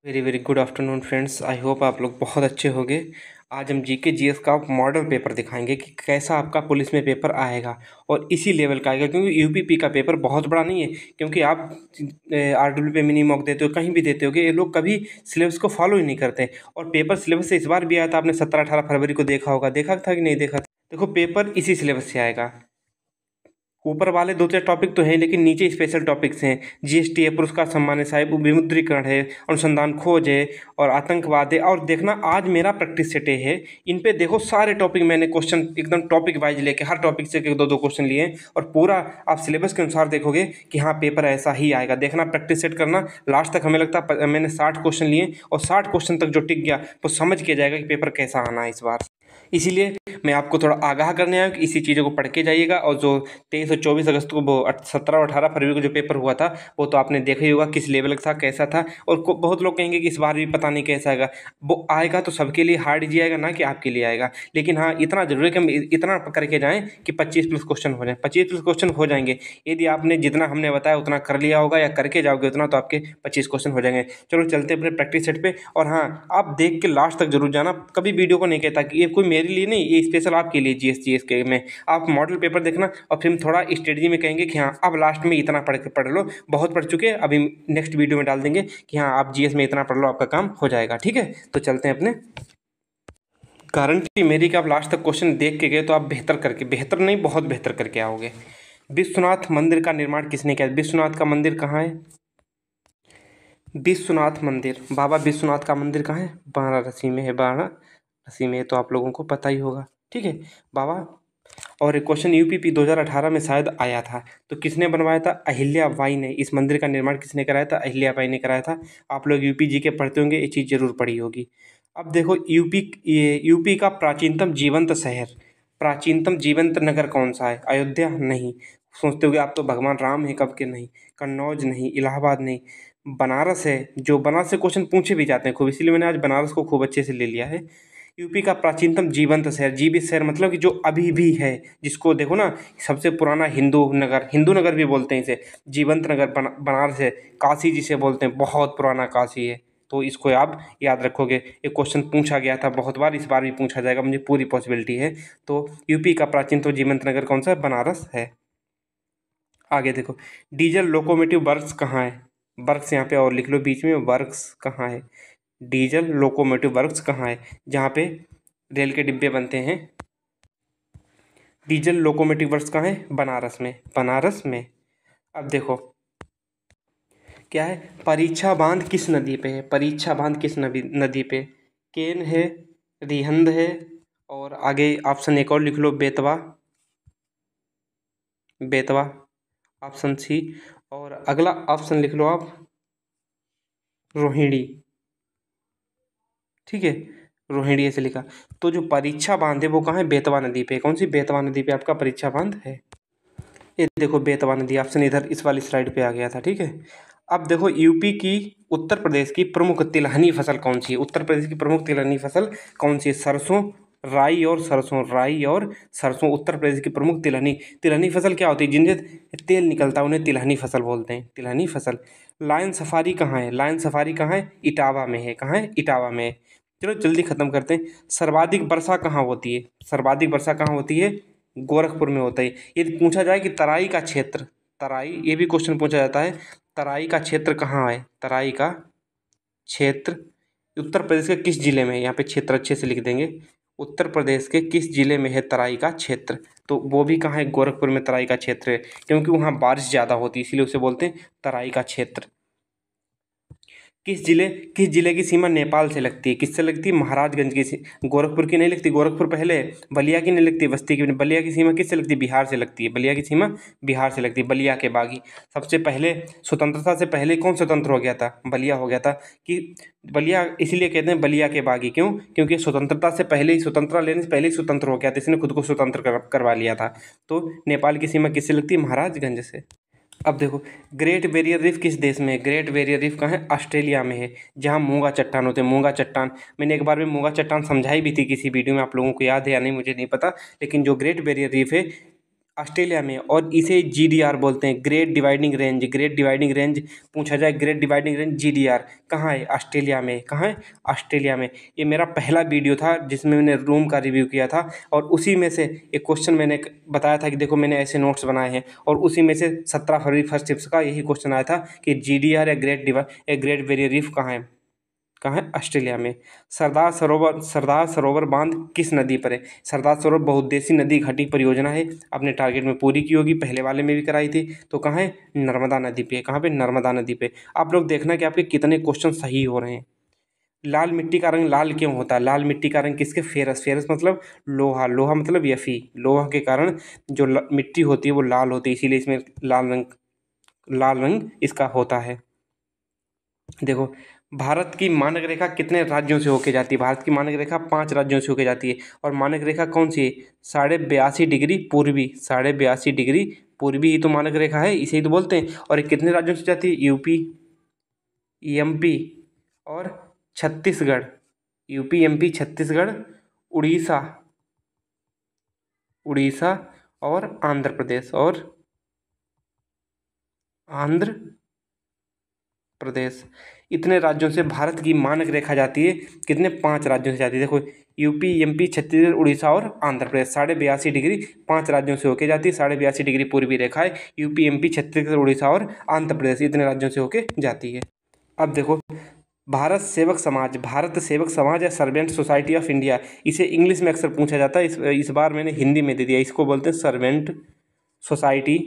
Very very good afternoon friends. I hope आप लोग बहुत अच्छे होंगे। आज हम जीके जीएस का मॉडल पेपर दिखाएंगे कि कैसा आपका पुलिस में पेपर आएगा और इसी लेवल का आएगा, क्योंकि यूपीपी का पेपर बहुत बड़ा नहीं है। क्योंकि आप आरडब्ल्यू पे मिनी मॉक देते हो, कहीं भी देते होगे, ये लोग कभी सिलेबस को फॉलो ही नहीं करते। और पेपर सिलेबस से इस बार भी आया था, आपने 17-18 फरवरी को देखा होगा, देखा था कि नहीं देखा था? देखो, पेपर इसी सिलेबस से आएगा। ऊपर वाले दो चार टॉपिक तो हैं, लेकिन नीचे स्पेशल टॉपिक्स हैं। जीएसटी है, पुरस्कार सम्मान है, साहिब विमुद्रीकरण है, अनुसंधान खोज है और आतंकवाद है। और देखना, आज मेरा प्रैक्टिस सेट है, इन पे देखो सारे टॉपिक मैंने क्वेश्चन एकदम टॉपिक वाइज लेके हर टॉपिक से दो दो क्वेश्चन लिए और पूरा आप सिलेबस के अनुसार देखोगे कि हाँ पेपर ऐसा ही आएगा। देखना, प्रैक्टिस सेट करना। लास्ट तक हमें लगता है मैंने 60 क्वेश्चन लिए और 60 क्वेश्चन तक जो टिक गया तो समझ के जाएगा कि पेपर कैसा आना है इस बार। इसीलिए मैं आपको थोड़ा आगाह करने आया हूँ कि इसी चीज़ों को पढ़ के जाइएगा। और जो 23 और 24 अगस्त को, वो 17 और 18 फरवरी को जो पेपर हुआ था, वो तो आपने देखा ही होगा किस लेवल का था, कैसा था। और बहुत लोग कहेंगे कि इस बार भी पता नहीं कैसा आएगा। वो आएगा तो सबके लिए हार्ड ही आएगा, ना कि आपके लिए आएगा। लेकिन हाँ, इतना जरूर है कि हम इतना करके जाएँ कि 25+ क्वेश्चन हो जाए। 25+ क्वेश्चन हो जाएंगे यदि आपने जितना हमने बताया उतना कर लिया होगा या करके जाओगे उतना, तो आपके 25 क्वेश्चन हो जाएंगे। चलो चलते अपने प्रैक्टिस सेट पे। और हाँ, आप देख के लास्ट तक जरूर जाना। कभी वीडियो को नहीं कहता कि ये कोई मेरे लिए नहीं, ये स्पेशल आपके लिए जीएस के में। आप मॉडल पेपर देखना और फिर थोड़ा स्ट्रेटजी में कहेंगे कि हाँ अब लास्ट में इतना पढ़ लो, बहुत पढ़ चुके हैं, अभी नेक्स्ट वीडियो में डाल देंगे कि हाँ आप जीएस में इतना पढ़ लो, आपका काम हो जाएगा। ठीक है, तो चलते हैं अपने। गारंटी मेरी कि आप लास्ट तक क्वेश्चन देख के गए तो आप बेहतर नहीं, बहुत बेहतर करके आओगे। विश्वनाथ मंदिर का निर्माण किसने किया? विश्वनाथ का मंदिर कहाँ है? विश्वनाथ मंदिर, बाबा विश्वनाथ का मंदिर कहाँ है? वाराणसी में है। वाराणसी में, तो आप लोगों को पता ही होगा। ठीक है बाबा। और एक क्वेश्चन यूपीपी 2018 में शायद आया था, तो किसने बनवाया था? अहिल्या बाई ने। इस मंदिर का निर्माण किसने कराया था? अहिल्या बाई ने कराया था। आप लोग यूपी जी के पढ़ते होंगे, ये चीज़ जरूर पढ़ी होगी। अब देखो, यूपी का प्राचीनतम जीवंत शहर, प्राचीनतम जीवंत नगर कौन सा है? अयोध्या नहीं। सोचते होगे आप तो भगवान राम है कब के, नहीं। कन्नौज नहीं, इलाहाबाद नहीं, बनारस है। जो बनारस से क्वेश्चन पूछे भी जाते हैं खूब, इसीलिए मैंने आज बनारस को खूब अच्छे से ले लिया है। यूपी का प्राचीनतम जीवंत शहर, जीवित शहर मतलब कि जो अभी भी है, जिसको देखो ना, सबसे पुराना हिंदू नगर भी बोलते हैं इसे। जीवंत नगर बनारस है। काशी जिसे बोलते हैं, बहुत पुराना काशी है। तो इसको आप याद रखोगे, ये क्वेश्चन पूछा गया था बहुत बार, इस बार भी पूछा जाएगा, मुझे पूरी पॉसिबिलिटी है। तो यूपी का प्राचीनतम जीवंत नगर कौन सा है? बनारस है। आगे देखो, डीजल लोकोमोटिव वर्क्स कहाँ है? वर्क्स यहाँ पे और लिख लो बीच में, वर्क्स कहाँ है? डीजल लोकोमोटिव वर्क्स कहाँ है? जहाँ पे रेल के डिब्बे बनते हैं। डीजल लोकोमोटिव वर्क्स कहाँ है? बनारस में। बनारस में। अब देखो क्या है, परीक्षा बांध किस नदी पे है? परीक्षा बांध किस नदी पे? केन है, रिहंद है, और आगे ऑप्शन एक और लिख लो, बेतवा। Betwa option C. और अगला ऑप्शन लिख लो आप, रोहिणी। ठीक है, रोहिणी ऐसे लिखा। तो जो परीक्षा बांध है वो कहाँ है? बेतवा नदी पे। कौन सी? बेतवा नदी पे आपका परीक्षा बांध है। ये देखो, बेतवा नदी ऑप्शन इधर इस वाली स्लाइड पे आ गया था। ठीक है, अब देखो, यूपी की, उत्तर प्रदेश की प्रमुख तिलहनी फसल कौन सी है? उत्तर प्रदेश की प्रमुख तिलहनी फसल कौन सी है? सरसों, राई और सरसों। राई और सरसों उत्तर प्रदेश की प्रमुख तिलहनी। तिलहनी फसल क्या होती है? जिनसे तेल निकलता है उन्हें तिलहनी फसल बोलते हैं। तिलहनी फसल। लायन सफारी कहाँ है? लायन सफारी कहाँ है? इटावा में है। कहाँ है? इटावा में है। चलो जल्दी खत्म करते हैं। सर्वाधिक वर्षा कहाँ होती है? सर्वाधिक वर्षा कहाँ होती है? गोरखपुर में होता है। यदि पूछा जाए कि तराई का क्षेत्र, तराई, ये भी क्वेश्चन पूछा जाता है, तराई का क्षेत्र कहाँ है? तराई का क्षेत्र उत्तर प्रदेश के किस जिले में है? यहाँ पे क्षेत्र अच्छे से लिख देंगे। उत्तर प्रदेश के किस जिले में है तराई का क्षेत्र? तो वो भी कहाँ है? गोरखपुर में तराई का क्षेत्र है, क्योंकि वहाँ बारिश ज़्यादा होती है, इसीलिए उसे बोलते हैं तराई का क्षेत्र। किस जिले की सीमा नेपाल से लगती है? किससे लगती है? महाराजगंज की। गोरखपुर की नहीं लगती, गोरखपुर पहले। बलिया की नहीं लगती, बस्ती की। बलिया की सीमा किससे लगती है? बिहार से लगती है। बलिया की सीमा बिहार से लगती है। बलिया के बागी। सबसे पहले स्वतंत्रता से पहले कौन स्वतंत्र हो गया था? बलिया हो गया था। कि बलिया इसीलिए कहते हैं बलिया के बागी, क्यों? क्योंकि स्वतंत्रता से पहले ही, स्वतंत्रता लेने से पहले ही स्वतंत्र हो गया था, इसने खुद को स्वतंत्र करवा लिया था। तो नेपाल की सीमा किससे लगती है? महाराजगंज से। अब देखो, ग्रेट बैरियर रीफ किस देश में है? ग्रेट बैरियर रीफ कहाँ है? ऑस्ट्रेलिया में है, जहाँ मूंगा चट्टान होते हैं। मूंगा चट्टान मैंने एक बार में मूंगा चट्टान समझाई भी थी किसी वीडियो में, आप लोगों को याद है या नहीं मुझे नहीं पता। लेकिन जो ग्रेट बैरियर रीफ है ऑस्ट्रेलिया में, और इसे जीडीआर बोलते हैं, great dividing range. Great dividing range पूछा जाए, ग्रेट डिवाइडिंग रेंज जीडीआर कहाँ है? ऑस्ट्रेलिया में। कहाँ है? ऑस्ट्रेलिया में। ये मेरा पहला वीडियो था जिसमें मैंने रूम का रिव्यू किया था, और उसी में से एक क्वेश्चन मैंने बताया था कि देखो मैंने ऐसे नोट्स बनाए हैं, और उसी में से 17 फरवरी फर्स्ट शिफ्ट का यही क्वेश्चन आया था कि जीडीआर या ग्रेट बैरियर रीफ कहाँ है? कहाँ है? ऑस्ट्रेलिया में। सरदार सरोवर बांध किस नदी पर है? सरदार सरोवर बहुउद्देशीय नदी घाटी परियोजना है, अपने टारगेट में पूरी की होगी, पहले वाले में भी कराई थी। तो कहाँ है? नर्मदा नदी पे। कहाँ पे? नर्मदा नदी पे। आप लोग देखना कि आपके कितने क्वेश्चन सही हो रहे हैं। लाल मिट्टी का रंग लाल क्यों होता है? लाल मिट्टी का रंग किसके? फेरस। फेरस मतलब लोहा। लोहा मतलब Fe। लोहा के कारण जो मिट्टी होती है वो लाल होती है, इसीलिए इसमें लाल रंग इसका होता है। देखो, भारत की मानक रेखा कितने राज्यों से होके जाती है? भारत की मानक रेखा 5 राज्यों से होके जाती है। और मानक रेखा कौन सी है? 82.5 डिग्री पूर्वी। 82.5 डिग्री पूर्वी ही तो मानक रेखा है, इसे ही तो बोलते हैं। और ये कितने राज्यों से जाती है? यूपी, एमपी और छत्तीसगढ़। यूपी, एमपी, छत्तीसगढ़, उड़ीसा, उड़ीसा और आंध्र प्रदेश, और आंध्र प्रदेश। इतने राज्यों से भारत की मानक रेखा जाती है। कितने? 5 राज्यों से जाती है। देखो, यूपी, एमपी, छत्तीसगढ़, उड़ीसा और आंध्र प्रदेश। 82.5 डिग्री 5 राज्यों से होके जाती है। 82.5 डिग्री पूर्वी रेखा है। यूपी, एमपी, छत्तीसगढ़, उड़ीसा और आंध्र प्रदेश, इतने राज्यों से होके जाती है। अब देखो, भारत सेवक समाज, भारत सेवक समाज या सर्वेंट सोसाइटी ऑफ इंडिया, इसे इंग्लिश में अक्सर पूछा जाता है। इस बार मैंने हिंदी में दे दिया। इसको बोलते हैं servant society,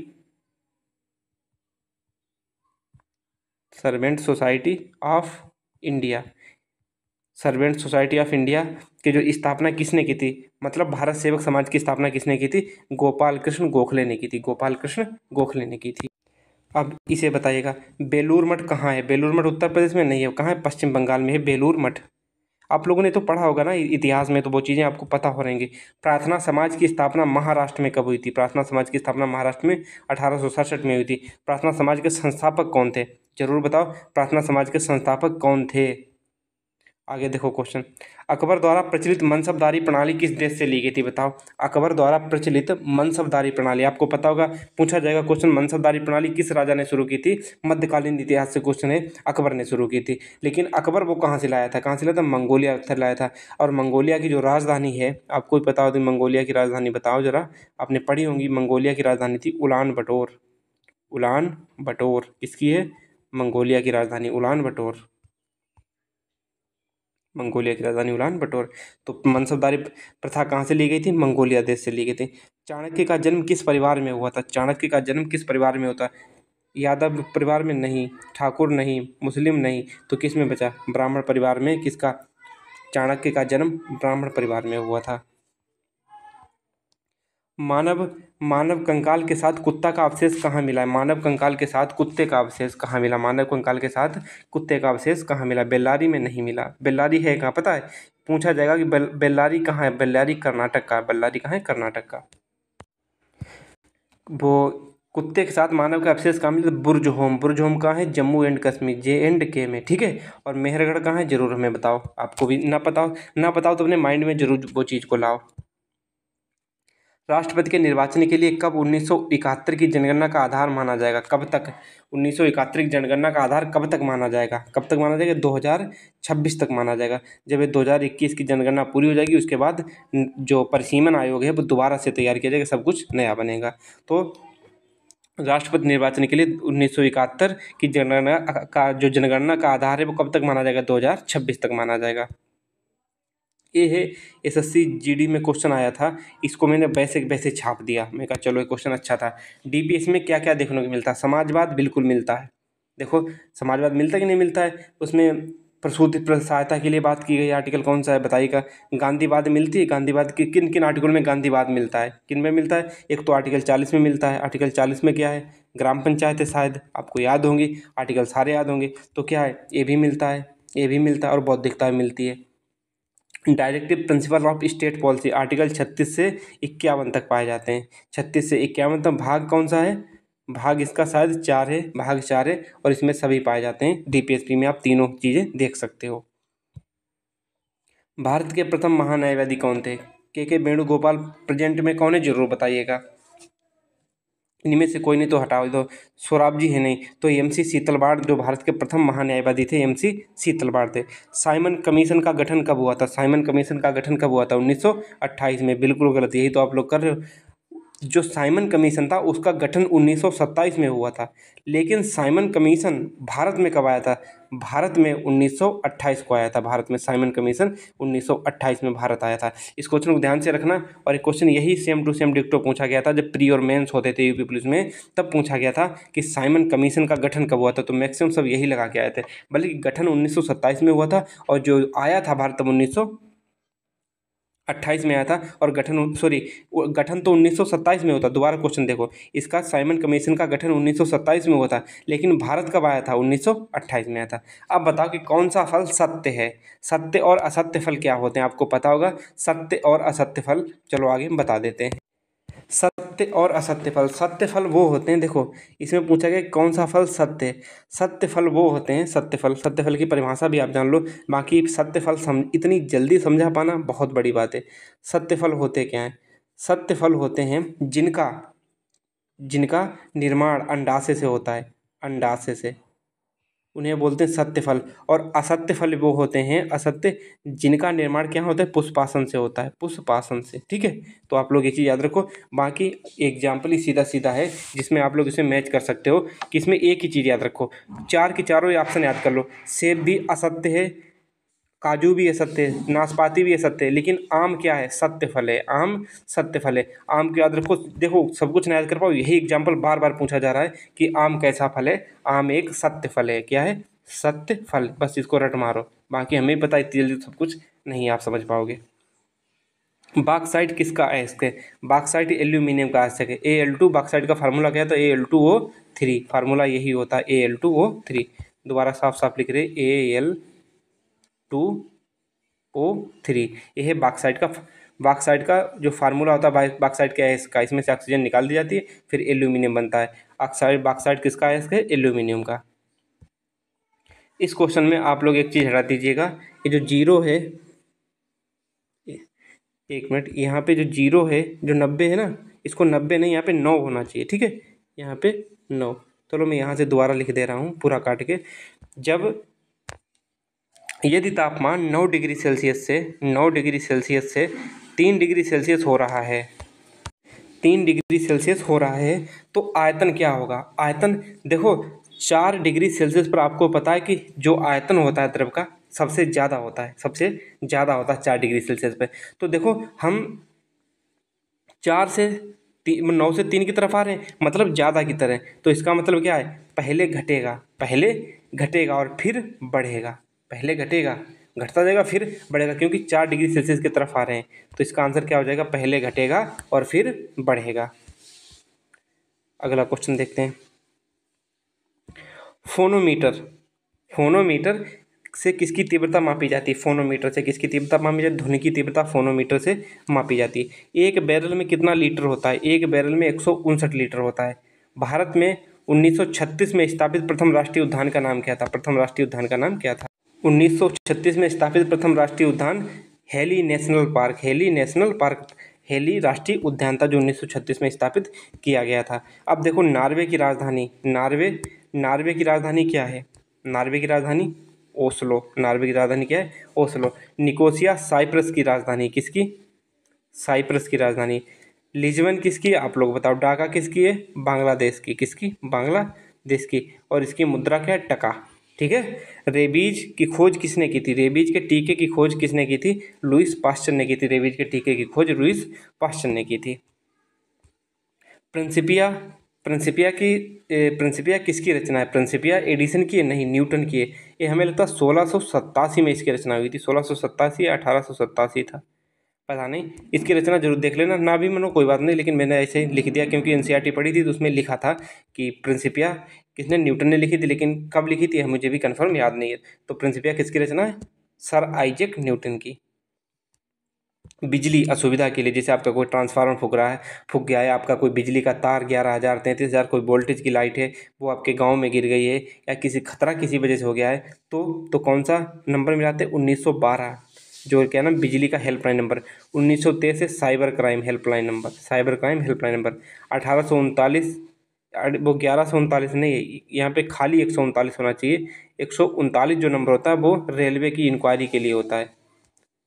servant society of India. Servant society of India की जो स्थापना किसने की थी? मतलब भारत सेवक समाज की स्थापना किसने की थी? गोपाल कृष्ण गोखले ने की थी। गोपाल कृष्ण गोखले ने की थी। अब इसे बताइएगा, बेलूर मठ कहाँ है? बेलूर मठ उत्तर प्रदेश में नहीं है। कहाँ है? पश्चिम बंगाल में है बेलूर मठ। आप लोगों ने तो पढ़ा होगा ना इतिहास में, तो वो चीज़ें आपको पता हो रहेंगी। प्रार्थना समाज की स्थापना महाराष्ट्र में कब हुई थी? प्रार्थना समाज की स्थापना महाराष्ट्र में 1867 में हुई थी। प्रार्थना समाज के संस्थापक कौन थे? जरूर बताओ, प्रार्थना समाज के संस्थापक कौन थे? आगे देखो क्वेश्चन, अकबर द्वारा प्रचलित मनसबदारी प्रणाली किस देश से ली गई थी? बताओ, अकबर द्वारा प्रचलित मनसबदारी प्रणाली, आपको पता होगा, पूछा जाएगा क्वेश्चन, मनसबदारी प्रणाली किस राजा ने शुरू की थी? मध्यकालीन इतिहास से क्वेश्चन है, अकबर ने शुरू की थी। लेकिन अकबर वो कहाँ से लाया था? कहाँ से लाया था? मंगोलिया से लाया था। और मंगोलिया की जो राजधानी है, आपको भी पता हो तो मंगोलिया की राजधानी बताओ जरा, आपने पढ़ी होंगी। मंगोलिया की राजधानी थी उलान बटोर। उलान बटोर किसकी है? मंगोलिया की राजधानी उलान बटोर। मंगोलिया की राजधानी उलान बटोर। तो मनसबदारी प्रथा कहाँ से ली गई थी? मंगोलिया देश से ली गई थी। चाणक्य का जन्म किस परिवार में हुआ था? चाणक्य का जन्म किस परिवार में होता? यादव परिवार में नहीं, ठाकुर नहीं, मुस्लिम नहीं, तो किस में बचा? ब्राह्मण परिवार में। किसका? चाणक्य का जन्म ब्राह्मण परिवार में हुआ था। मानव मानव कंकाल के साथ कुत्ता का अवशेष कहाँ मिला है? मानव कंकाल के साथ कुत्ते का अवशेष कहाँ मिला? मानव कंकाल के साथ कुत्ते का अवशेष कहाँ मिला? बेल्लारी में नहीं मिला। बेल्लारी है कहाँ पता है? पूछा जाएगा कि बेल्लारी कहाँ है? बेल्लारी कर्नाटक का। बेल्लारी कहाँ है? कर्नाटक का। वो कुत्ते के साथ मानव का अवशेष कहाँ मिला? बुर्ज होम। बुर्ज होम कहाँ है? जम्मू एंड कश्मीर, JNK में, ठीक है। और मेहरगढ़ कहाँ है? जरूर हमें बताओ। आपको भी ना बताओ तो अपने माइंड में जरूर वो चीज़ को लाओ। राष्ट्रपति के निर्वाचन के लिए कब 1971 की जनगणना का आधार माना जाएगा? कब तक 1971 की जनगणना का आधार कब तक माना जाएगा? कब तक माना जाएगा? 2026 तक माना जाएगा। जब ये 2021 की जनगणना पूरी हो जाएगी, उसके बाद जो परिसीमन आयोग है वो दोबारा से तैयार किया जाएगा, सब कुछ नया बनेगा। तो राष्ट्रपति निर्वाचन के लिए 1971 की जनगणना का आधार है वो कब तक माना जाएगा? 2026 तक माना जाएगा। ये है SSC GD में क्वेश्चन आया था, इसको मैंने वैसे वैसे छाप दिया। मैं कहा चलो ये क्वेश्चन अच्छा था। DPS में क्या क्या देखने को मिलता है? समाजवाद बिल्कुल मिलता है। देखो, समाजवाद मिलता है कि नहीं मिलता है? उसमें प्रसूति सहायता के लिए बात की गई। आर्टिकल कौन सा है बताइएगा? गांधीवाद मिलती है। गांधीवाद की किन किन आर्टिकल में गांधीवाद मिलता है? किन में मिलता है? एक तो आर्टिकल 40 में मिलता है। आर्टिकल 40 में क्या है? ग्राम पंचायत है, शायद आपको याद होंगी, आर्टिकल सारे याद होंगे। तो क्या है? ये भी मिलता है, ये भी मिलता है, और बौद्धिकता भी मिलती है। Directive principle of state policy article 36 से 51 तक पाए जाते हैं। 36 से 51 तक भाग कौन सा है? भाग इसका शायद 4 है, भाग 4 है, और इसमें सभी पाए जाते हैं। DPSP में आप तीनों चीज़ें देख सकते हो। भारत के प्रथम महान्यायवादी कौन थे? KK वेणुगोपाल प्रेजेंट में कौन है? जरूर बताइएगा। इनमें से कोई नहीं तो हटाओ, तो सोराबजी है नहीं, तो एमसी सीतलवाड़ जो भारत के प्रथम महान्यायवादी थे एमसी सीतलवाड़ थे। साइमन कमीशन का गठन कब हुआ था? साइमन कमीशन का गठन कब हुआ था? 1928 में। बिल्कुल गलत, यही तो आप लोग कर रहे हो। जो साइमन कमीशन था उसका गठन 1927 में हुआ था, लेकिन साइमन कमीशन भारत में कब आया था? भारत में 1928 को आया था। भारत में साइमन कमीशन 1928 में भारत आया था। इस क्वेश्चन को ध्यान से रखना। और एक क्वेश्चन यही सेम टू सेम डिक्टो पूछा गया था जब प्री और मेंस होते थे यूपी पुलिस में, तब पूछा गया था कि साइमन कमीशन का गठन कब हुआ था, तो मैक्सिमम सब यही लगा के आए थे। बल्कि गठन 1927 में हुआ था और जो आया था भारत तब 1928 में आया था। और गठन तो 1927 में होता। दोबारा क्वेश्चन देखो, इसका साइमन कमीशन का गठन 1927 में हुआ था, लेकिन भारत कब आया था? 1928 में आया था। अब बताओ कि कौन सा फल सत्य है? सत्य और असत्य फल क्या होते हैं? आपको पता होगा सत्य और असत्य फल। चलो आगे हम बता देते हैं। सत्य और असत्य फल, सत्य फल वो होते हैं, देखो इसमें पूछा गया कौन सा फल सत्य है। सत्य फल वो होते हैं, सत्य फल की परिभाषा भी आप जान लो। बाकी सत्य फल इतनी जल्दी समझा पाना बहुत बड़ी बात है। सत्य फल होते क्या हैं? सत्य फल होते हैं जिनका जिनका निर्माण अंडाशय से होता है, अंडाशय से, उन्हें बोलते हैं सत्य फल। और असत्य फल वो होते हैं असत्य, जिनका निर्माण क्या होता है? पुष्पासन से होता है, पुष्पासन से। ठीक है, तो आप लोग ये चीज़ याद रखो। बाकी एग्जाम्पल ही सीधा सीधा है जिसमें आप लोग इसे मैच कर सकते हो कि इसमें एक ही चीज़ याद रखो, चार की चारों ऑप्शन याद कर लो। सेब भी असत्य है, काजू भी असत्य है, नाशपाती भी असत्य है, लेकिन आम क्या है? सत्य फल है। आम सत्य फल है। आम को याद रखो। देखो सब कुछ ना याद कर पाओ, यही एग्जाम्पल बार बार पूछा जा रहा है कि आम कैसा फल है? आम एक सत्य फल है। क्या है? सत्य फल। बस इसको रट मारो, बाकी हमें पता है इतनी जल्दी सब कुछ नहीं आप समझ पाओगे। बॉक्साइट किसका अयस्क है? बॉक्साइट एल्यूमिनियम का अयस्क है। Al2 बॉक्साइट का फार्मूला क्या था? Al2O3। फार्मूला यही होता है Al2O3। दोबारा साफ साफ लिख रहे Al2O3। यह है बॉक्साइट का जो फार्मूला होता है बॉक्साइट के अयस्क का। इसमें से ऑक्सीजन निकाल दी जाती है, फिर एल्यूमिनियम बनता है। बॉक्साइट किसका अयस्क है? एल्यूमिनियम का। इस क्वेश्चन में आप लोग एक चीज़ हटा दीजिएगा, ये जो जीरो है, एक मिनट, यहाँ पे जो जीरो है, जो 90 है ना, इसको 90 नहीं, यहाँ पे 9 होना चाहिए। ठीक है, यहाँ पे 9। चलो मैं यहाँ से दोबारा लिख दे रहा हूँ पूरा काट के। जब यदि तापमान 9 डिग्री सेल्सियस से 3 डिग्री सेल्सियस हो रहा है, 3 डिग्री सेल्सियस हो रहा है, तो आयतन क्या होगा? आयतन देखो, 4 डिग्री सेल्सियस पर आपको पता है कि जो आयतन होता है द्रव का सबसे ज़्यादा होता है, सबसे ज़्यादा होता है 4 डिग्री सेल्सियस पे। तो देखो हम 9 से 3 की तरफ आ रहे हैं, मतलब ज़्यादा की तरह। तो इसका मतलब क्या है? पहले घटेगा और फिर बढ़ेगा। पहले घटेगा, घटता जाएगा, फिर बढ़ेगा, क्योंकि 4 डिग्री सेल्सियस की तरफ आ रहे हैं। तो इसका आंसर क्या हो जाएगा? पहले घटेगा और फिर बढ़ेगा। अगला क्वेश्चन देखते हैं। फोनोमीटर, फोनोमीटर से किसकी तीव्रता मापी जाती है? फोनोमीटर से किसकी तीव्रता मापी जाती है? ध्वनि की तीव्रता फोनोमीटर से मापी जाती है। एक बैरल में कितना लीटर होता है? एक बैरल में 159 लीटर होता है। भारत में 1936 में स्थापित प्रथम राष्ट्रीय उद्यान का नाम क्या था? प्रथम राष्ट्रीय उद्यान का नाम क्या था? 1936 में स्थापित प्रथम राष्ट्रीय उद्यान हेली नेशनल पार्क, हेली राष्ट्रीय उद्यान था, जो 1936 में स्थापित किया गया था। अब देखो नार्वे की राजधानी, नार्वे की राजधानी क्या है? नार्वे की राजधानी ओस्लो। नार्वे की राजधानी क्या है? ओस्लो। निकोसिया साइप्रस की राजधानी, किसकी? साइप्रस की राजधानी। लिस्बन किसकी है? आप लोग बताओ। ढाका किसकी है? बांग्लादेश की। किसकी? बांग्लादेश की। और इसकी मुद्रा क्या है? टका। ठीक है। रेबीज की खोज किसने की थी? रेबीज के टीके की खोज किसने की थी? लुईस पास्चर ने की थी। रेबीज के टीके की खोज लुईस पास्चर ने की थी। प्रिंसिपिया प्रिंसिपिया किसकी रचना है? प्रिंसिपिया एडिसन की है? नहीं, न्यूटन की है। ये हमें लगता है 1687 में इसकी रचना हुई थी। 1687 या 1887 था, पता नहीं। इसकी रचना जरूर देख लेना, ना भी मानो कोई बात नहीं, लेकिन मैंने ऐसे ही लिख दिया क्योंकि एनसीईआरटी पढ़ी थी तो उसमें लिखा था कि प्रिंसिपिया किसने? न्यूटन ने लिखी थी, लेकिन कब लिखी थी मुझे भी कंफर्म याद नहीं है। तो प्रिंसिपिया किसकी रचना है? सर आइजैक न्यूटन की। बिजली असुविधा के लिए, जैसे आपका कोई ट्रांसफार्मर फूक गया है, आपका कोई बिजली का तार 11,000 33,000 कोई वोल्टेज की लाइट है, वो आपके गांव में गिर गई है, या किसी वजह से हो गया है, तो कौन सा नंबर मिलाते हैं? 1912, जो क्या ना, बिजली का हेल्पलाइन नंबर। 1923 है साइबर क्राइम हेल्पलाइन नंबर, 1839 वो 1139 नहीं है, यहाँ पे खाली 139 होना चाहिए। 139 जो नंबर होता है वो रेलवे की इंक्वायरी के लिए होता है,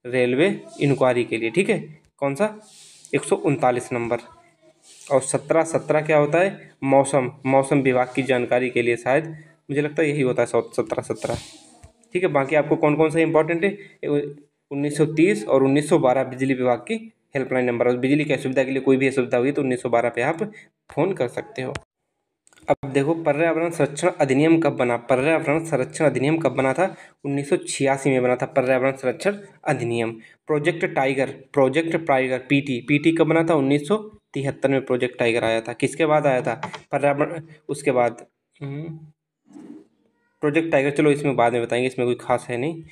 रेलवे इंक्वायरी के लिए, ठीक है। कौन सा? 139 नंबर। और 17 17 क्या होता है? मौसम, मौसम विभाग की जानकारी के लिए, शायद मुझे लगता है यही होता है 17 17, ठीक है। बाकी आपको कौन कौन सा इंपॉर्टेंट है? 1930 और 1912 बिजली विभाग की हेल्पलाइन नंबर, और बिजली की असुविधा के लिए कोई भी असुविधा हुई तो 1912 पे आप फ़ोन कर सकते हो। अब देखो, पर्यावरण संरक्षण अधिनियम कब बना? पर्यावरण संरक्षण अधिनियम कब बना था? 1986 में बना था पर्यावरण संरक्षण अधिनियम। प्रोजेक्ट टाइगर पीटी, पीटी कब बना था? 1973 में प्रोजेक्ट टाइगर आया था। किसके बाद आया था? पर्यावरण, उसके बाद प्रोजेक्ट टाइगर, चलो इसमें बाद में बताएंगे, इसमें कोई खास है नहीं।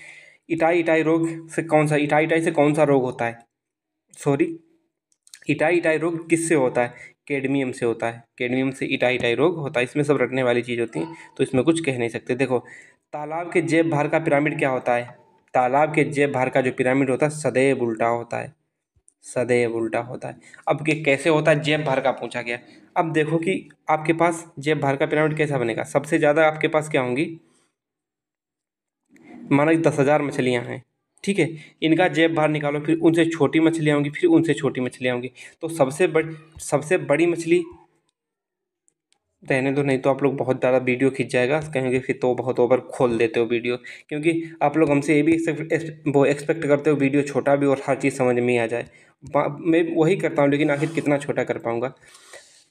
इटाई इटाई रोग से कौन सा, इटाई इटाई से कौन सा रोग होता है? सॉरी, इटाई इटाई रोग किससे होता है? कैडमियम से होता है, कैडमियम से इटाई इटाई रोग होता है। इसमें सब रटने वाली चीज़ होती है, तो इसमें कुछ कह नहीं सकते। देखो, तालाब के जेब भार का पिरामिड क्या होता है? तालाब के जेब भार का जो पिरामिड होता है सदैव उल्टा होता है, सदैव उल्टा होता है। अब ये कैसे होता है? जेब भार का पूछा गया। अब देखो कि आपके पास जेब भार का पिरामिड कैसा बनेगा? सबसे ज़्यादा आपके पास क्या होंगी? माना कि 10,000 मछलियाँ हैं, ठीक है। इनका जेब भार निकालो, फिर उनसे छोटी मछलियाँ होंगी, फिर उनसे छोटी मछलियाँ होंगी, तो सबसे बड़ी मछली, रहने दो, नहीं तो आप लोग बहुत ज़्यादा वीडियो खिंच जाएगा, कहेंगे फिर तो बहुत ओवर खोल देते हो वीडियो। क्योंकि आप लोग हमसे ये भी वो एक्सपेक्ट करते हो वीडियो छोटा भी और हर चीज़ समझ में ही आ जाए। मैं वही करता हूँ, लेकिन आखिर कितना छोटा कर पाऊँगा।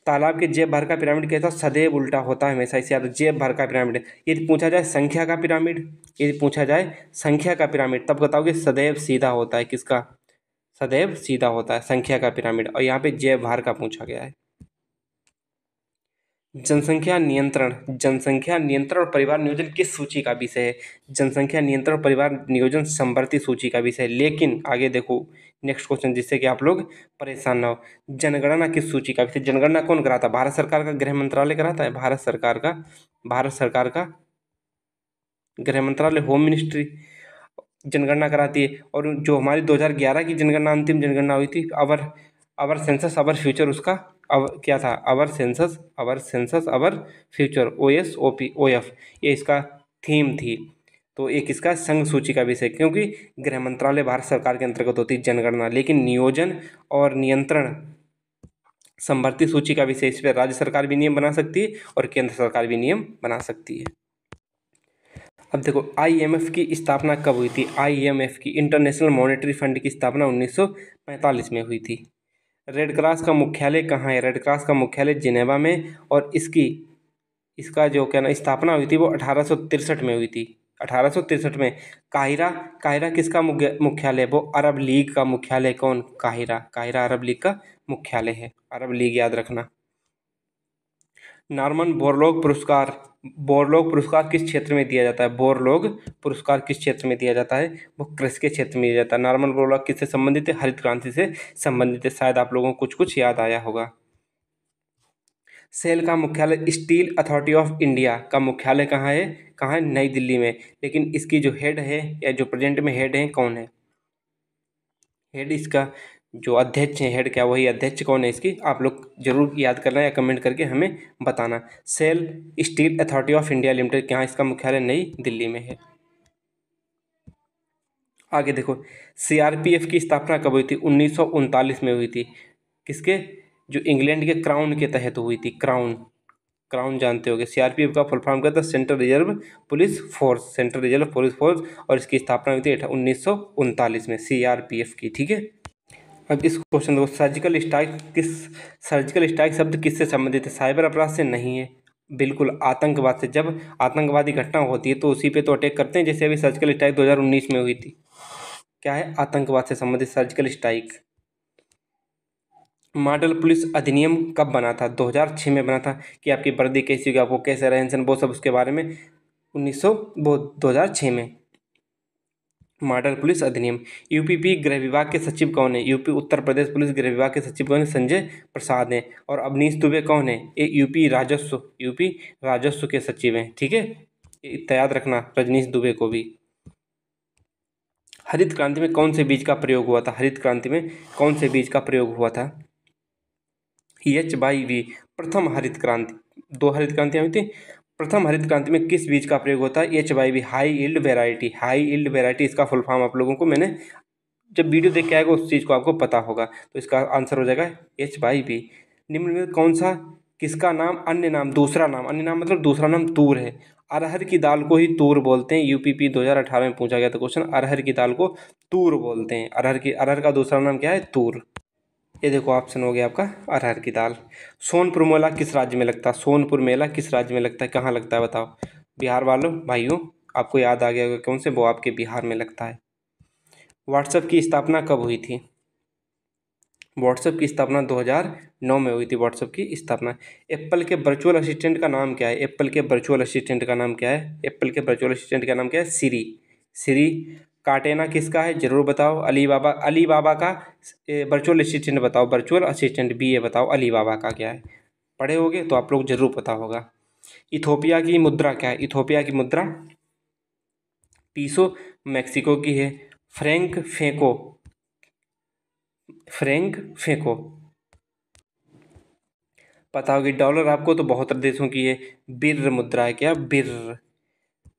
तालाब के जेब भर का पिरामिड कैसा? सदैव उल्टा होता है हमेशा, इसे याद। जेब भर का पिरामिड। यदि पूछा जाए संख्या का पिरामिड, यदि पूछा जाए संख्या का पिरामिड, तब बताओगे सदैव सीधा होता है। किसका? सदैव सीधा होता है संख्या का पिरामिड। और यहाँ पे जेब भार का पूछा गया है। जनसंख्या नियंत्रण और परिवार नियोजन किस सूची का विषय है? जनसंख्या नियंत्रण और परिवार नियोजन संवर्ती सूची का विषय है। लेकिन आगे देखो नेक्स्ट क्वेश्चन, जिससे कि आप लोग परेशान ना हो। जनगणना किस सूची का विषय? जनगणना कौन कराता है? भारत सरकार का गृह मंत्रालय कराता है। भारत सरकार का गृह मंत्रालय, होम मिनिस्ट्री जनगणना कराती है। और जो हमारी 2011 की जनगणना, अंतिम जनगणना हुई थी, अवर अवर सेंसस अवर फ्यूचर, उसका क्या था? Our census our future, OSOP OF, ये इसका थीम थी। तो एक इसका संघ सूची का विषय, क्योंकि गृह मंत्रालय भारत सरकार के अंतर्गत होती है जनगणना, लेकिन नियोजन और नियंत्रण संवर्ती सूची का विषय। इस पर राज्य सरकार भी नियम बना सकती है और केंद्र सरकार भी नियम बना सकती है। अब देखो, IMF की स्थापना कब हुई थी? IMF की, इंटरनेशनल मॉनेटरी फंड की स्थापना 1945 में हुई थी। रेड क्रॉस का मुख्यालय कहाँ है? रेड क्रॉस का मुख्यालय जिनेवा में, और इसका जो क्या ना स्थापना हुई थी वो 1863 में हुई थी। 1863 में। काहिरा, काहिरा किसका मुख्यालय? वो अरब लीग का मुख्यालय। कौन? काहिरा, काहिरा अरब लीग का मुख्यालय है। अरब लीग याद रखना। नॉर्मन बोरलॉग पुरस्कार किस क्षेत्र में दिया जाता है? बोरलॉग पुरस्कार किस क्षेत्र में दिया जाता है? वो कृषि के क्षेत्र में दिया जाता है। नॉर्मन बोरलॉग किससे संबंधित है? हरित क्रांति से संबंधित है। शायद आप लोगों को कुछ कुछ याद आया होगा। सेल का मुख्यालय, स्टील अथॉरिटी ऑफ इंडिया का मुख्यालय कहाँ है? कहाँ है? नई दिल्ली में। लेकिन इसकी जो हेड है, या जो प्रेजेंट में हेड है, कौन है हेड इसका? जो अध्यक्ष है हेड, क्या वही अध्यक्ष कौन है इसकी? आप लोग जरूर याद करना या कमेंट करके हमें बताना। SAIL steel authority of India limited, क्या इसका मुख्यालय नई दिल्ली में है। आगे देखो, CRPF की स्थापना कब हुई थी? 1939 में हुई थी। किसके? जो इंग्लैंड के क्राउन के तहत हुई थी। क्राउन, क्राउन जानते होगे। CRPF का फुल फॉर्म क्या था? Central reserve police force, central reserve police force. और इसकी स्थापना हुई थी 1939 में, CRPF की, ठीक है। अब इस क्वेश्चन को, सर्जिकल स्ट्राइक शब्द किससे संबंधित है? साइबर अपराध से नहीं है, बिल्कुल आतंकवाद से। जब आतंकवादी घटना होती है तो उसी पे तो अटैक करते हैं, जैसे अभी सर्जिकल स्ट्राइक 2019 में हुई थी। क्या है? आतंकवाद से संबंधित सर्जिकल स्ट्राइक। मॉडल पुलिस अधिनियम कब बना था? 2006 में बना था। कि आपकी वर्दी कैसी होगी, आपको कैसे रहन सहन, वो सब उसके बारे में 2006 में। मॉडल पुलिस अधिनियम। UPP गृह विभाग के सचिव कौन है? यूपी उत्तर प्रदेश पुलिस गृह विभाग के सचिव कौन है? संजय प्रसाद हैं। और अवनीश दुबे कौन है? ये यूपी राजस्व के सचिव हैं, ठीक है। इतना याद रखना, रजनीश दुबे को भी। हरित क्रांति में कौन से बीज का प्रयोग हुआ था? हरित क्रांति में कौन से बीज का प्रयोग हुआ था? HYV, प्रथम हरित क्रांति, दो हरित क्रांतियाँ हुई थी। प्रथम हरित क्रांति में किस बीज का प्रयोग होता है? HYV, high yield variety. High yield variety इसका फुल फॉर्म आप लोगों को मैंने जब वीडियो देख के आएगा उस चीज़ को आपको पता होगा, तो इसका आंसर हो जाएगा HYV। निम्न में कौन सा किसका नाम अन्य नाम दूसरा नाम, अन्य नाम मतलब दूसरा नाम तूर है? अरहर की दाल को ही तूर बोलते हैं। UPP 2018 में पूछा गया था क्वेश्चन, अरहर की दाल को तूर बोलते हैं। अरहर का दूसरा नाम क्या है? तूर। ये देखो ऑप्शन हो गया आपका अरहर की दाल। सोनपुर मेला किस राज्य में लगता है? सोनपुर मेला किस राज्य में लगता है, कहाँ लगता है बताओ? बिहार वालों भाइयों आपको याद आ गया होगा कौन से, वो आपके बिहार में लगता है। व्हाट्सएप की स्थापना कब हुई थी? व्हाट्सएप की स्थापना 2009 में हुई थी। व्हाट्सएप की स्थापना। एप्पल के वर्चुअल असिस्टेंट का नाम क्या है? एप्पल के वर्चुअल असिस्टेंट का नाम क्या है? एप्पल के वर्चुअल असिस्टेंट का नाम क्या है? सिरी। सिरी। काटेना किसका है जरूर बताओ? अलीबाबा। अलीबाबा का वर्चुअल असिस्टेंट बताओ, वर्चुअल असिस्टेंट भी ये बताओ अलीबाबा का क्या है? पढ़े होगे तो आप लोग जरूर पता होगा। इथोपिया की मुद्रा क्या है? इथोपिया की मुद्रा पीसो मैक्सिको की है। फ्रैंक फेंको, फ्रैंक फेंको पता होगी। डॉलर आपको तो बहुत देशों की है। बिर्र मुद्रा है क्या? बिर्र।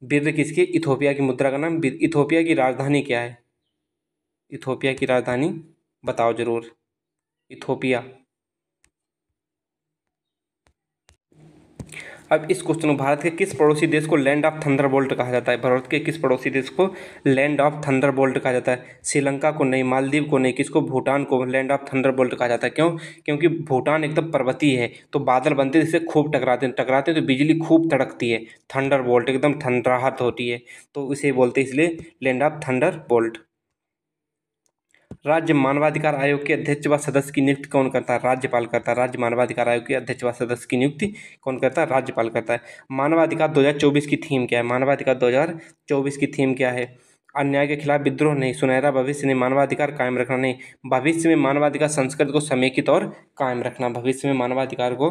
बिर्र किसकी? इथोपिया की मुद्रा का नाम बिर्र। इथोपिया की राजधानी क्या है? इथोपिया की राजधानी बताओ जरूर। इथोपिया। अब इस क्वेश्चन में भारत के किस पड़ोसी देश को लैंड ऑफ थंडरबोल्ट कहा जाता है? भारत के किस पड़ोसी देश को लैंड ऑफ थंडरबोल्ट कहा जाता है? श्रीलंका को नहीं, मालदीव को नहीं, किसको? भूटान को लैंड ऑफ थंडरबोल्ट कहा जाता है। क्यों? क्योंकि भूटान एकदम पर्वतीय है, तो बादल बनते हैं जिससे खूब टकराते हैं तो बिजली खूब तड़कती है। थंडरबोल्ट एकदम ठंडराहट होती है, तो इसे बोलते हैं इसलिए लैंड ऑफ थंडरबोल्ट। राज्य मानवाधिकार आयोग के अध्यक्ष व सदस्य की नियुक्ति कौन करता है? राज्यपाल करता है। राज्य मानवाधिकार आयोग के अध्यक्ष व सदस्य की नियुक्ति कौन करता है? राज्यपाल करता है। मानवाधिकार 2024 की थीम क्या है? मानवाधिकार 2024 की थीम क्या है? अन्याय के खिलाफ विद्रोह नहीं, सुनहरा भविष्य नहीं, मानवाधिकार कायम रखना नहीं, भविष्य में मानवाधिकार संस्कृति को समेकित और कायम रखना, भविष्य में मानवाधिकार को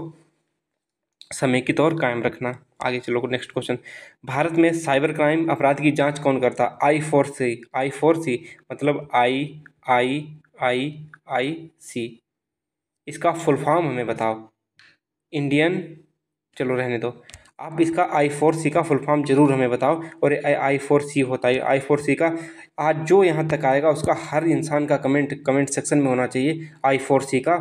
समेकित और कायम रखना। आगे चलो नेक्स्ट क्वेश्चन। भारत में साइबर क्राइम अपराध की जांच कौन करता है? I4C। I4C मतलब IIIC। इसका फुल फॉर्म हमें बताओ। इंडियन, चलो रहने दो, आप इसका I4C का फुल फॉर्म जरूर हमें बताओ। और I4C होता है, I4C का आज जो यहाँ तक आएगा उसका हर इंसान का कमेंट सेक्शन में होना चाहिए I4C का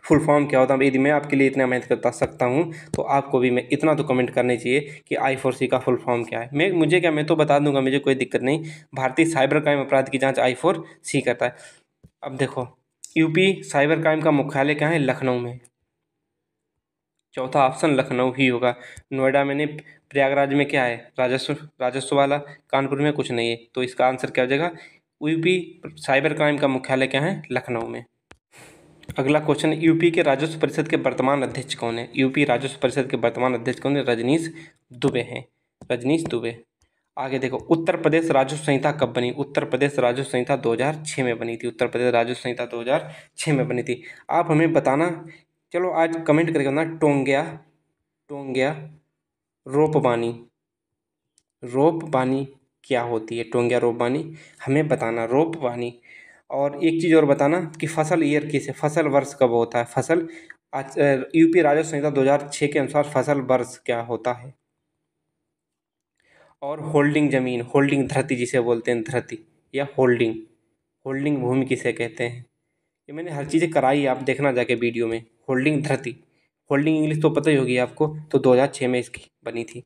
फुल फॉर्म क्या होता है। यदि मैं आपके लिए इतना मेहनत करता सकता हूँ तो आपको भी मैं इतना तो कमेंट करने चाहिए कि I4C का फुल फॉर्म क्या है। मैं तो बता दूंगा, मुझे कोई दिक्कत नहीं। भारतीय साइबर क्राइम अपराध की जांच I4C करता है। अब देखो यूपी साइबर क्राइम का मुख्यालय क्या है? लखनऊ में। चौथा ऑप्शन लखनऊ ही होगा। नोएडा में नहीं, प्रयागराज में क्या है? राजस्व वाला। कानपुर में कुछ नहीं है, तो इसका आंसर क्या हो जाएगा? यूपी साइबर क्राइम का मुख्यालय क्या है? लखनऊ में। अगला क्वेश्चन, यूपी के राजस्व परिषद के वर्तमान अध्यक्ष कौन है? यूपी राजस्व परिषद के वर्तमान अध्यक्ष कौन है? रजनीश दुबे हैं। रजनीश दुबे। आगे देखो, उत्तर प्रदेश राजस्व संहिता कब बनी? उत्तर प्रदेश राजस्व संहिता 2006 में बनी थी। उत्तर प्रदेश राजस्व संहिता 2006 में बनी थी। आप हमें बताना, चलो आज कमेंट करके बताना, टोंगिया रोपबानी, रोपबानी क्या होती है? टोंगिया रोपबानी हमें बताना, रोपबानी। और एक चीज़ और बताना कि फसल ईयर किस है? फसल वर्ष कब होता है? फसल यूपी राजस्व संहिता 2006 के अनुसार फसल वर्ष क्या होता है? और होल्डिंग जमीन, होल्डिंग धरती जिसे बोलते हैं, धरती या होल्डिंग, होल्डिंग भूमि किसे कहते हैं? ये मैंने हर चीज़ें कराई, आप देखना जाके वीडियो में। होल्डिंग धरती, होल्डिंग इंग्लिश तो पता ही होगी आपको, तो 2006 में इसकी बनी थी।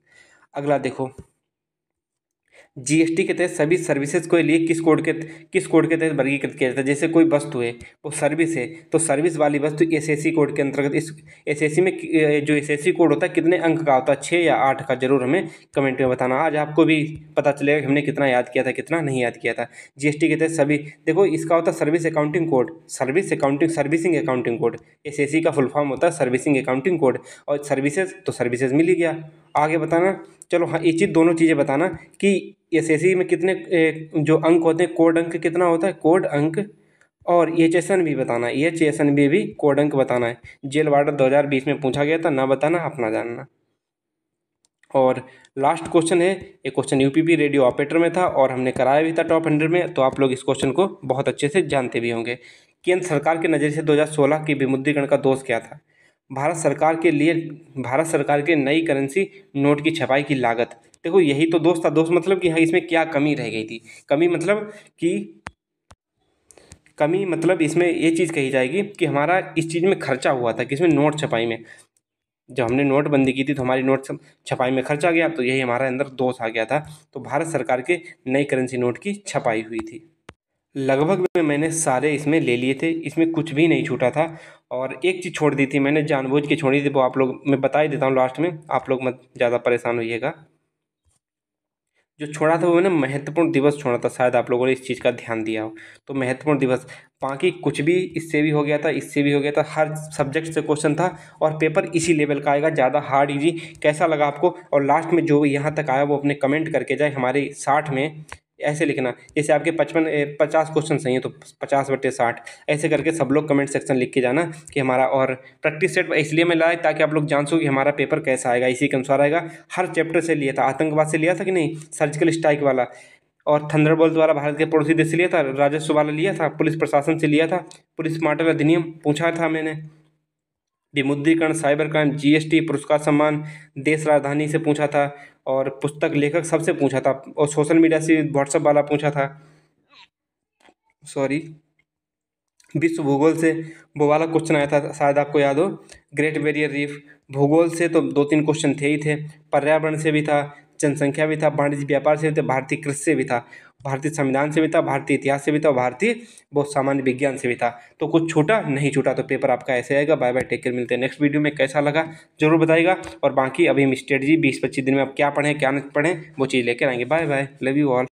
अगला देखो, जीएसटी के तहत सभी सर्विसेज को लिए किस कोड के तहत वर्गीकृत किया जाता है? जैसे कोई वस्तु है वो सर्विस है, तो सर्विस वाली वस्तु एसएससी कोड के अंतर्गत। इस एसएससी में जो एसएससी कोड होता है कितने अंक का होता है? 6 या 8 का? जरूर हमें कमेंट में बताना। आज आपको भी पता चलेगा कि हमने कितना याद किया था, कितना नहीं याद किया था। जीएसटी के तहत सभी, देखो इसका होता है service accounting code, servicing accounting code. SSC का फुल फॉर्म होता है सर्विसिंग अकाउंटिंग कोड। और सर्विसेज तो सर्विसेज मिल ही गया। आगे बताना, चलो हाँ ये चीज़, दोनों चीज़ें बताना कि एसएससी में कितने जो अंक होते हैं, कोड अंक कितना होता है? कोड अंक। और EHSN भी बताना, EHSN में भी कोड अंक बताना है। जेल वार्डन 2020 में पूछा गया था, ना बताना अपना जानना। और लास्ट क्वेश्चन है, ये क्वेश्चन यूपीपी रेडियो ऑपरेटर में था और हमने कराया भी था टॉप 100 में, तो आप लोग इस क्वेश्चन को बहुत अच्छे से जानते भी होंगे। केंद्र सरकार के नज़रिए से 2016 की विमुद्रीकरण का दोष क्या था? भारत सरकार के नई करेंसी नोट की छपाई की लागत। देखो यही तो दोस्त था। दोस्त मतलब कि हाँ, इसमें क्या कमी रह गई थी। कमी मतलब कि कमी मतलब इसमें ये चीज़ कही जाएगी कि हमारा इस चीज़ में खर्चा हुआ था, किसमें, नोट छपाई में। जब हमने नोटबंदी की थी तो हमारी नोट छपाई में खर्चा गया, तो यही हमारे अंदर दोष आ गया था। तो भारत सरकार के नई करेंसी नोट की छपाई हुई थी। लगभग में मैंने सारे इसमें ले लिए थे, इसमें कुछ भी नहीं छूटा था। और एक चीज़ छोड़ दी थी मैंने, जानबूझ के छोड़ी थी, वो आप लोग मैं बता ही देता हूँ लास्ट में, आप लोग मत ज़्यादा परेशान होइएगा। जो छोड़ा था वो मैंने महत्वपूर्ण दिवस छोड़ा था, शायद आप लोगों ने इस चीज़ का ध्यान दिया हो। तो महत्वपूर्ण दिवस, बाकी कुछ भी इससे भी हो गया था, इससे भी हो गया था, हर सब्जेक्ट से क्वेश्चन था। और पेपर इसी लेवल का आएगा, ज़्यादा हार्ड इजी। कैसा लगा आपको? और लास्ट में जो यहाँ तक आया वो अपने कमेंट करके जाए। हमारे 60 में ऐसे लिखना, जैसे आपके 50 क्वेश्चन सही है तो 50/60 ऐसे करके सब लोग कमेंट सेक्शन लिख के जाना कि हमारा। और प्रैक्टिस सेट इसलिए मैं लाया ताकि आप लोग जान सको कि हमारा पेपर कैसा आएगा, इसी के अनुसार आएगा। हर चैप्टर से लिया था, आतंकवाद से लिया था कि नहीं, सर्जिकल स्ट्राइक वाला, और थंडरबोल्ट द्वारा भारत के पड़ोसी देश से लिया था, राजस्व वाला लिया था, पुलिस प्रशासन से लिया था, पुलिस मॉडल अधिनियम पूछा था मैंने, विमुद्रीकरण, साइबर क्राइम, जीएसटी, पुरस्कार सम्मान, देश राजधानी से पूछा था, और पुस्तक लेखक सबसे पूछा था, और सोशल मीडिया से व्हाट्सएप वाला पूछा था, सॉरी, विश्व भूगोल से वो वाला क्वेश्चन आया था, शायद आपको याद हो, ग्रेट बैरियर रीफ। भूगोल से तो 2-3 क्वेश्चन थे ही थे, पर्यावरण से भी था, जनसंख्या भी था, वाणिज्य व्यापार से भी था, भारतीय कृषि से भी था, भारतीय संविधान से भी था, भारतीय इतिहास से भी था, भारतीय बहुत सामान्य विज्ञान से भी था। तो कुछ छूटा नहीं छूटा, तो पेपर आपका ऐसे आएगा। बाय बाय, टेक केयर, मिलते हैं नेक्स्ट वीडियो में। कैसा लगा जरूर बताइएगा। और बाकी अभी हम स्ट्रेटजी 20-25 दिन में अब क्या पढ़ें क्या नहीं पढ़ें वो चीज़ लेकर आएंगे। Bye bye, love you all.